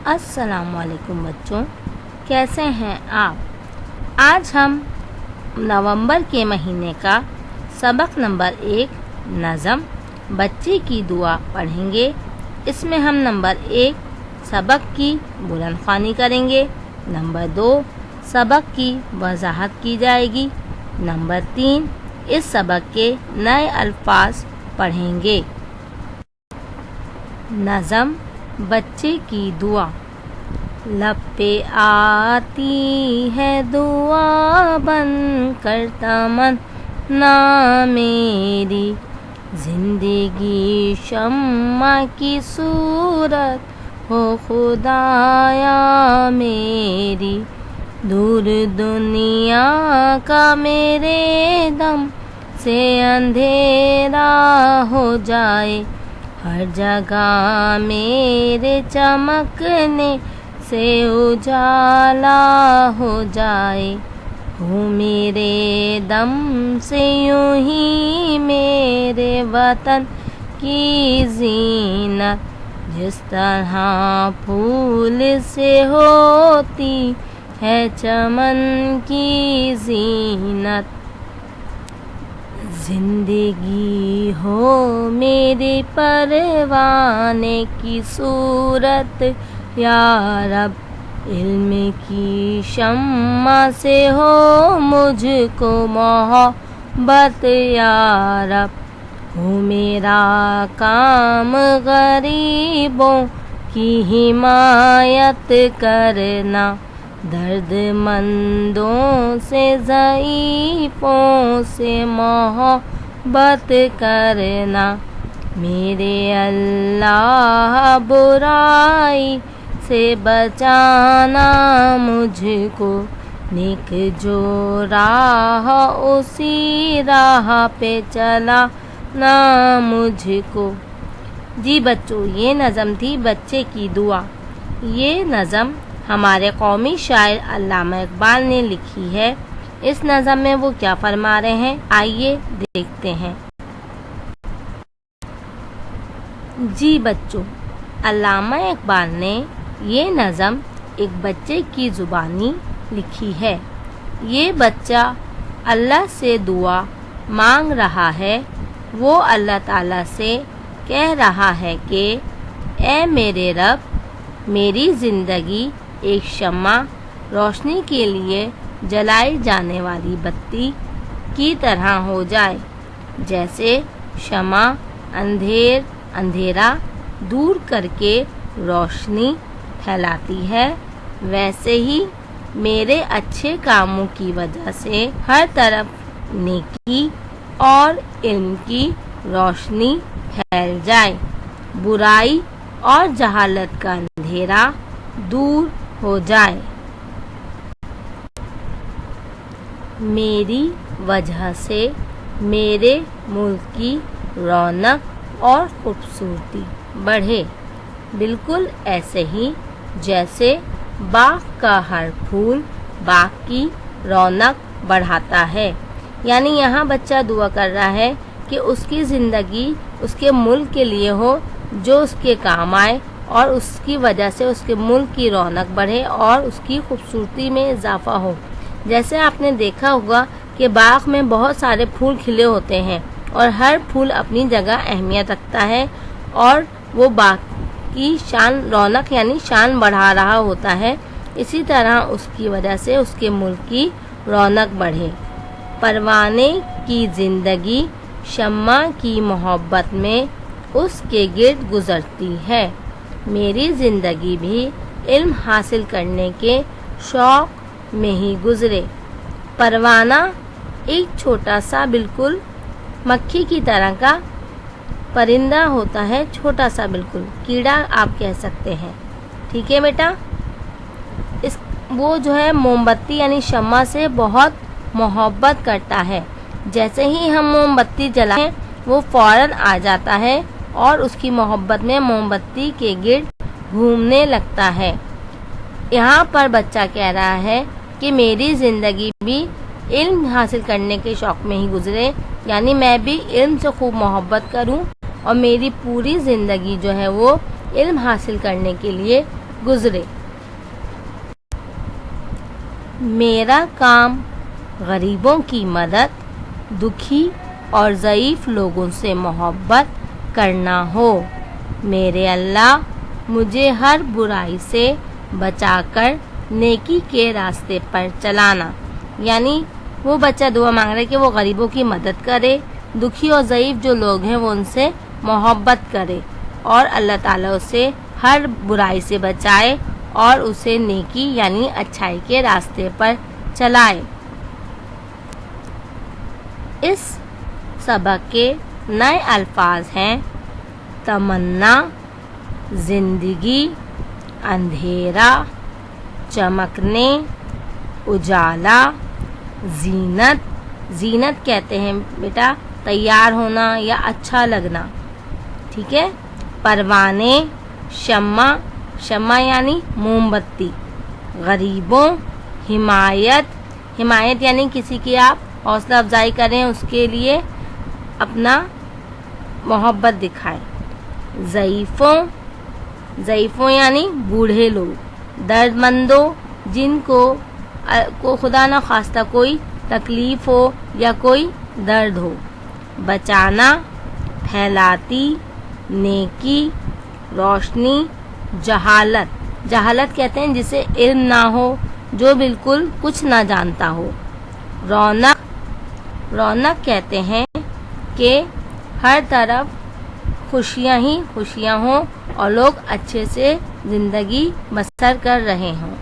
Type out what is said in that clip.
السلام علیکم بچوں، کیسے ہیں آپ؟ آج ہم نومبر کے مہینے کا سبق نمبر 1 نظم بچے کی دعا پڑھیں گے۔ اس میں ہم نمبر 1 سبق کی بلند خوانی کریں گے، نمبر 2 سبق کی وضاحت کی جائے گی، نمبر 3 اس سبق کے نئے الفاظ پڑھیں گے۔ نظم بچے کی دعا۔ لب پہ آتی ہے دعا بن کر تمنا میری، زندگی شمع کی صورت ہو خدایا میری، دور دنیا کا میرے دم سے اندھیرا ہو جائے، ہر جگہ میرے چمکنے سے اجالا ہو جائے، ہو میرے دم سے یوں ہی میرے وطن کی زینت، جس طرح پھول سے ہوتی ہے چمن کی زینت، زندگی ہو میرے پروانے کی صورت یا رب، علم کی شمع سے ہو مجھ کو محبت یا رب، ہو میرا کام غریبوں کی حمایت کرنا، درد مندوں سے ضعیفوں سے محبت کرنا، میرے اللہ برائی سے بچانا مجھ کو، نیک جو راہ اسی راہ پہ چلانا مجھ کو۔ جی بچوں، یہ نظم تھی بچے کی دعا۔ یہ نظم ہمارے قومی شاعر علامہ اقبال نے لکھی ہے۔ اس نظم میں وہ کیا فرما رہے ہیں، آئیے دیکھتے ہیں۔ جی بچوں، علامہ اقبال نے یہ نظم ایک بچے کی زبانی لکھی ہے۔ یہ بچہ اللہ سے دعا مانگ رہا ہے، وہ اللہ تعالیٰ سے کہہ رہا ہے کہ اے میرے رب، میری زندگی ایک شمع روشنی کے لیے جلائی جانے والی بتی کی طرح ہو جائے، جیسے شمع اندھیرا دور کر کے روشنی پھیلاتی ہے، ویسے ہی میرے اچھے کاموں کی وجہ سے ہر طرف نیکی اور علم کی روشنی پھیل جائے، برائی اور جہالت کا اندھیرا دور ہو جائے، میری وجہ سے میرے ملک کی رونق اور خوبصورتی بڑھے، بالکل ایسے ہی جیسے باغ کا ہر پھول باغ کی رونق بڑھاتا ہے۔ یعنی یہاں بچہ دعا کر رہا ہے کہ اس کی زندگی اس کے ملک کے لیے ہو، جو اس کے کام آئے اور اس کی وجہ سے اس کے ملک کی رونق بڑھے اور اس کی خوبصورتی میں اضافہ ہو۔ جیسے آپ نے دیکھا ہوگا کہ باغ میں بہت سارے پھول کھلے ہوتے ہیں اور ہر پھول اپنی جگہ اہمیت رکھتا ہے اور وہ باغ کی شان رونق یعنی شان بڑھا رہا ہوتا ہے، اسی طرح اس کی وجہ سے اس کے ملک کی رونق بڑھے۔ پروانے کی زندگی شمع کی محبت میں اس کے گرد گزرتی ہے، میری زندگی بھی علم حاصل کرنے کے شوق میں ہی گزرے۔ پروانہ ایک چھوٹا سا بالکل مکھی کی طرح کا پرندہ ہوتا ہے، چھوٹا سا بالکل کیڑا آپ کہہ سکتے ہیں، ٹھیک ہے بیٹا۔ وہ جو ہے موم بتی یعنی شمع سے بہت محبت کرتا ہے، جیسے ہی ہم موم بتی جلائیں وہ فوراً آ جاتا ہے اور اس کی محبت میں موم بتی کے گرد گھومنے لگتا ہے۔ یہاں پر بچہ کہہ رہا ہے کہ میری زندگی بھی علم حاصل کرنے کے شوق میں ہی گزرے، یعنی میں بھی علم سے خوب محبت کروں اور میری پوری زندگی جو ہے وہ علم حاصل کرنے کے لیے گزرے۔ میرا کام غریبوں کی مدد، دکھی اور ضعیف لوگوں سے محبت کرنا ہو۔ میرے اللہ، مجھے ہر برائی سے بچا کر نیکی کے راستے پر چلانا۔ یعنی وہ بچہ دعا مانگ رہا ہے کہ وہ غریبوں کی مدد کرے، دکھی اور ضعیف جو لوگ ہیں وہ ان سے محبت کرے، اور اللہ تعالیٰ اسے ہر برائی سے بچائے اور اسے نیکی یعنی اچھائی کے راستے پر چلائے۔ اس سبق کے نئے الفاظ ہیں: تمنا، زندگی، اندھیرا، چمکنے، اجالا، زینت۔ زینت کہتے ہیں بیٹا تیار ہونا یا اچھا لگنا، ٹھیک ہے۔ پروانے، شمع، شمع یعنی موم بتی۔ غریبوں، حمایت، حمایت یعنی کسی کی آپ حوصلہ افزائی کریں، اس کے لیے اپنا محبت دکھائیں۔ ضعیفوں، ضعیفوں یعنی بوڑھے لوگ۔ درد مندوں، جن کو خدا نہ خواستہ کوئی تکلیف ہو یا کوئی درد ہو۔ بچانا، پھیلاتی، نیکی، روشنی، جہالت۔ جہالت کہتے ہیں جسے علم نہ ہو، جو بالکل کچھ نہ جانتا ہو۔ رونق، رونق کہتے ہیں کہ ہر طرف خوشیاں ہی خوشیاں ہوں اور لوگ اچھے سے زندگی بسر کر رہے ہوں۔